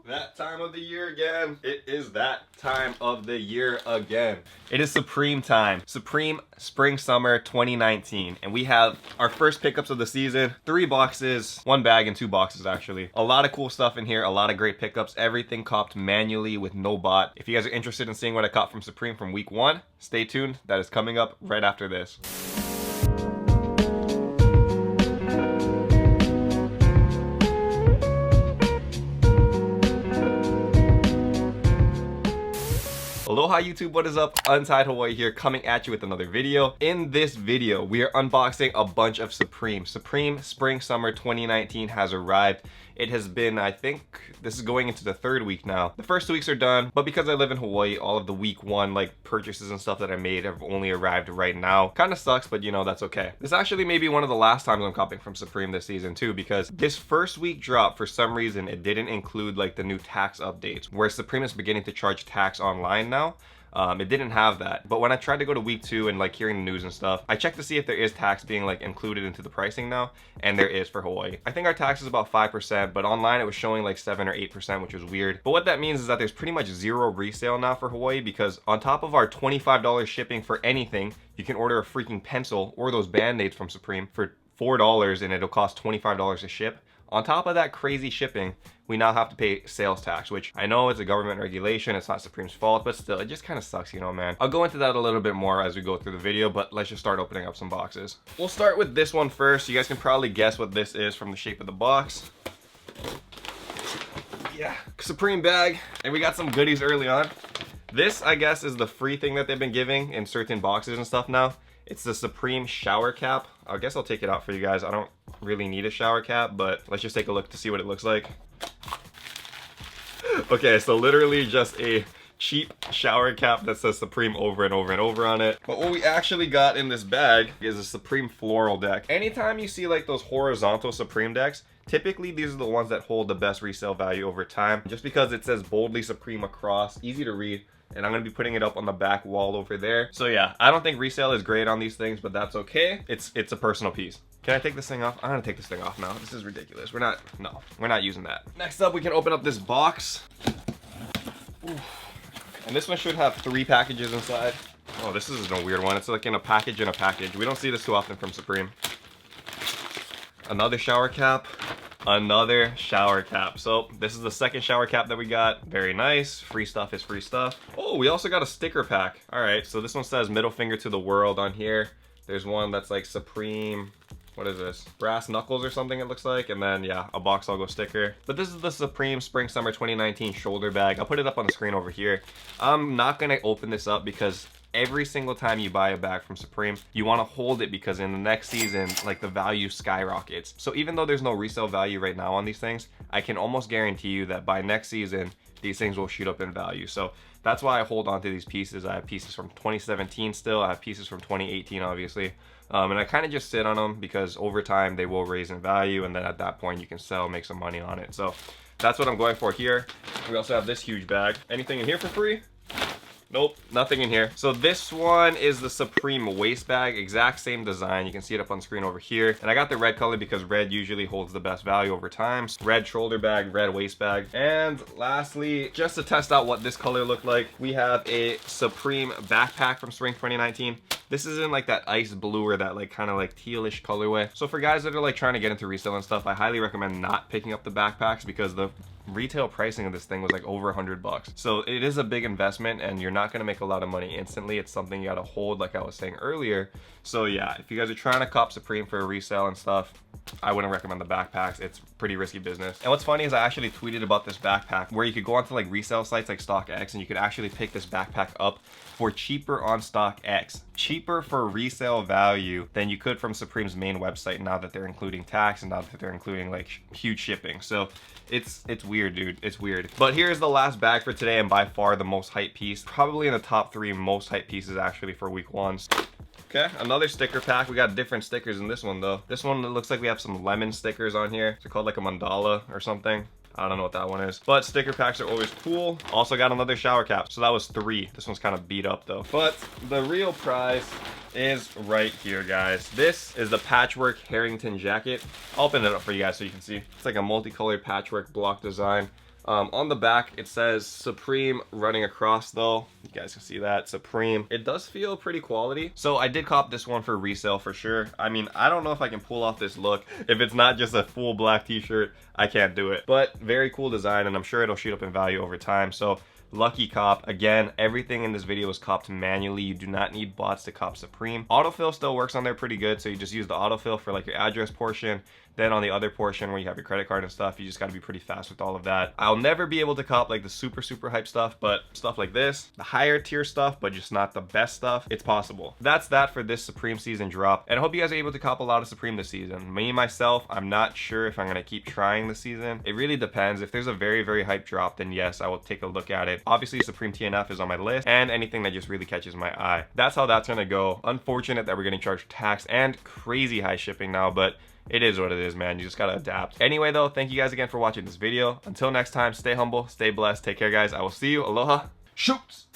That time of the year again. It is that time of the year again. It is Supreme time. Supreme Spring Summer 2019. And we have our first pickups of the season. 3 boxes, 1 bag and 2 boxes actually. A lot of cool stuff in here, a lot of great pickups. Everything copped manually with no bot. If you guys are interested in seeing what I caught from Supreme from week 1, stay tuned. That is coming up right after this. Aloha YouTube, what is up? Untitled Hawaii here, coming at you with another video. In this video, we are unboxing a bunch of Supreme. Supreme Spring Summer 2019 has arrived. It has been, I think, this is going into the 3rd week now. The first 2 weeks are done, but because I live in Hawaii, all of the week 1 like purchases and stuff that I made have only arrived right now. Kind of sucks, but you know, that's okay. This actually may be one of the last times I'm copping from Supreme this season too, because this first week drop, for some reason, it didn't include like the new tax updates, where Supreme is beginning to charge tax online now. It didn't have that, but when I tried to go to week 2 and like hearing the news and stuff, I checked to see if there is tax being like included into the pricing now, and there is for Hawaii. I think our tax is about 5%, but online it was showing like 7 or 8%, which was weird. But what that means is that there's pretty much 0 resale now for Hawaii, because on top of our $25 shipping for anything, you can order a freaking pencil or those band-aids from Supreme for $4 and it'll cost $25 to ship. On top of that crazy shipping, we now have to pay sales tax, which I know it's a government regulation, it's not Supreme's fault, but still, it just kind of sucks, you know, man. I'll go into that a little bit more as we go through the video, but let's just start opening up some boxes. We'll start with this one first. You guys can probably guess what this is from the shape of the box. Yeah, Supreme bag, and we got some goodies early on. This, I guess, is the free thing that they've been giving in certain boxes and stuff now. It's the Supreme shower cap. I guess I'll take it out for you guys. I don't really need a shower cap, but let's just take a look to see what it looks like. Okay, so literally just a cheap shower cap that says Supreme over and over and over on it. But what we actually got in this bag is a Supreme Floral deck. Anytime you see like those horizontal Supreme decks, typically these are the ones that hold the best resale value over time, just because it says boldly Supreme across, easy to read. And I'm going to be putting it up on the back wall over there. So yeah, I don't think resale is great on these things, but that's okay. It's a personal piece. Can I take this thing off? I'm gonna take this thing off now. This is ridiculous. We're not using that. Next up, we can open up this box. Oof. And this one should have 3 packages inside. Oh, this is a weird one. It's like in a package in a package. We don't see this too often from Supreme. Another shower cap. Another shower cap. So this is the second shower cap that we got. Very nice. Free stuff is free stuff. Oh, we also got a sticker pack. All right, so this one says middle finger to the world on here. There's one that's like Supreme, what is this? Brass knuckles or something it looks like. And then yeah, a box logo sticker. But this is the Supreme Spring Summer 2019 shoulder bag. I'll put it up on the screen over here. I'm not gonna open this up because every single time you buy a bag from Supreme, you want to hold it because in the next season, like the value skyrockets. So even though there's no resale value right now on these things, I can almost guarantee you that by next season, these things will shoot up in value. So that's why I hold on to these pieces. I have pieces from 2017 still. I have pieces from 2018, obviously. And I kind of just sit on them because over time they will raise in value. And then at that point you can sell, make some money on it. So that's what I'm going for here. We also have this huge bag. Anything in here for free? Nope, nothing in here. So this one is the Supreme waist bag, exact same design. You can see it up on screen over here. And I got the red color because red usually holds the best value over time. Red shoulder bag, red waist bag. And lastly, just to test out what this color looked like, we have a Supreme backpack from Spring 2019. This is in like that ice blue or that like kind of like tealish colorway. So for guys that are like trying to get into resale and stuff, I highly recommend not picking up the backpacks because the retail pricing of this thing was like over $100. So it is a big investment and you're not going to make a lot of money instantly. It's something you got to hold, like I was saying earlier. So yeah, if you guys are trying to cop Supreme for a resale and stuff, I wouldn't recommend the backpacks. It's pretty risky business. And what's funny is I actually tweeted about this backpack where you could go onto like resale sites like StockX and you could actually pick this backpack up for cheaper on StockX. Cheaper for resale value than you could from Supreme's main website now that they're including tax and now that they're including like huge shipping. So it's weird, dude. It's weird. But here's the last bag for today and by far the most hype piece. Probably in the top 3 most hype pieces actually for week 1. Okay, another sticker pack. We got different stickers in this one though. This one, it looks like we have some lemon stickers on here. They're called like a mandala or something. I don't know what that one is, but sticker packs are always cool. Also got another shower cap, so that was 3. This one's kind of beat up though. But the real prize is right here, guys. This is the patchwork Harrington jacket. I'll open it up for you guys so you can see. It's like a multicolored patchwork block design. On the back, it says Supreme running across though. You guys can see that, Supreme. It does feel pretty quality. So I did cop this one for resale for sure. I mean, I don't know if I can pull off this look. If it's not just a full black t-shirt, I can't do it. But very cool design, and I'm sure it'll shoot up in value over time. So lucky cop. Again, everything in this video was copped manually. You do not need bots to cop Supreme. Autofill still works on there pretty good, so you just use the autofill for like your address portion. Then on the other portion where you have your credit card and stuff, you just got to be pretty fast with all of that. I'll never be able to cop like the super hype stuff, but stuff like this, the higher tier stuff, but just not the best stuff, it's possible. That's that for this Supreme season drop, and I hope you guys are able to cop a lot of Supreme this season. Me myself, I'm not sure if I'm gonna keep trying this season. It really depends. If there's a very hype drop, then yes, I will take a look at it. Obviously Supreme TNF is on my list, and anything that just really catches my eye. That's how that's gonna go. Unfortunate that we're getting charged tax and crazy high shipping now, but it is what it is, man. You just gotta adapt. Anyway though, thank you guys again for watching this video. Until next time, stay humble, stay blessed, take care guys. I will see you. Aloha. Shoots!